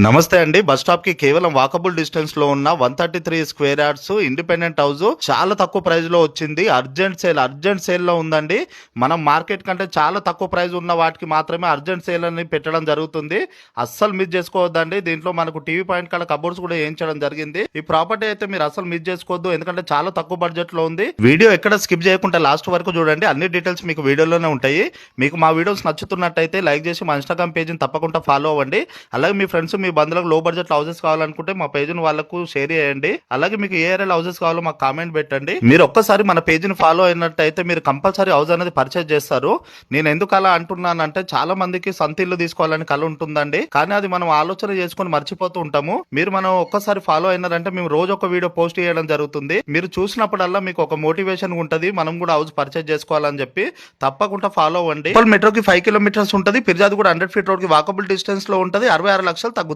నమస్తే అండి. Bus stop కి కేవలం వాకబుల్ డిస్టెన్స్ లో ఉన్న 133 స్క్వేర్ యార్డ్స్ ఇండిపెండెంట్ హౌస్ చాలా తక్కువ ప్రైస్ లో వచ్చింది. అర్జెంట్ సేల్ లో ఉందండి. మనం మార్కెట్ కంటే చాలా తక్కువ ప్రైస్ ఉన్న వాటికి మాత్రమే అర్జెంట్ సేల్ అని పెట్టడం జరుగుతుంది. అస్సలు మిస్ చేసుకోవద్దండి. దీంట్లో మనకు టీవీ పాయింట్ కల కబోర్డ్స్ కూడా వేయించడం జరిగింది. ఈ ప్రాపర్టీ అయితే మీరు అసలు మిస్ చేసుకోవద్దు, ఎందుకంటే చాలా తక్కువ బడ్జెట్ లో ఉంది. వీడియో ఎక్కడ స్కిప్ చేయకుండా లాస్ట్ వరకు చూడండి. అన్ని డీటెయిల్స్ మీకు వీడియోలోనే ఉంటాయి. మీకు మా వీడియోస్ నచ్చుతున్నట్టయితే లైక్ చేసి మా ఇన్స్టాగ్రామ్ పేజ్ని తప్పకుండా ఫాలో అవ్వండి. అలాగే మీ ఫ్రెండ్స్ మీ బంధువులకు లో బడ్జెట్ హౌసెస్ కావాలనుకుంటే మా పేజ్ని వాళ్ళకు షేర్ చేయండి. అలాగే మీకు ఏ ఏరియాలో హౌసెస్ కావాలో మాకు కామెంట్ పెట్టండి. మీరు ఒక్కసారి మన పేజ్ని ఫాలో అయినట్టయితే మీరు కంపల్సరీ హౌస్ అనేది పర్చేజ్ చేస్తారు. నేను ఎందుకు అలా అంటున్నానంటే చాలా మందికి సొంత ఇల్లు తీసుకోవాలని కల ఉంటుందండి, కానీ అది మనం ఆలోచన చేసుకుని మర్చిపోతూ ఉంటాము. మీరు మనం ఒక్కసారి ఫాలో అయినారంటే మేము రోజు ఒక వీడియో పోస్ట్ చేయడం జరుగుతుంది. మీరు చూసినప్పుడల్లా మీకు ఒక మోటివేషన్ ఉంటుంది, మనం కూడా హౌస్ పర్చేజ్ చేసుకోవాలని చెప్పి. తప్పకుండా ఫాలో అవ్వండి. మెట్రోకి 5 కిలోమీటర్స్ ఉంటుంది. పిర్జాద్ కూడా 100 ఫీట్ రోడ్ కి వాకబుల్ డిస్టెన్స్ లో ఉంటుంది. 66 లక్షలు తగ్గుతుంది.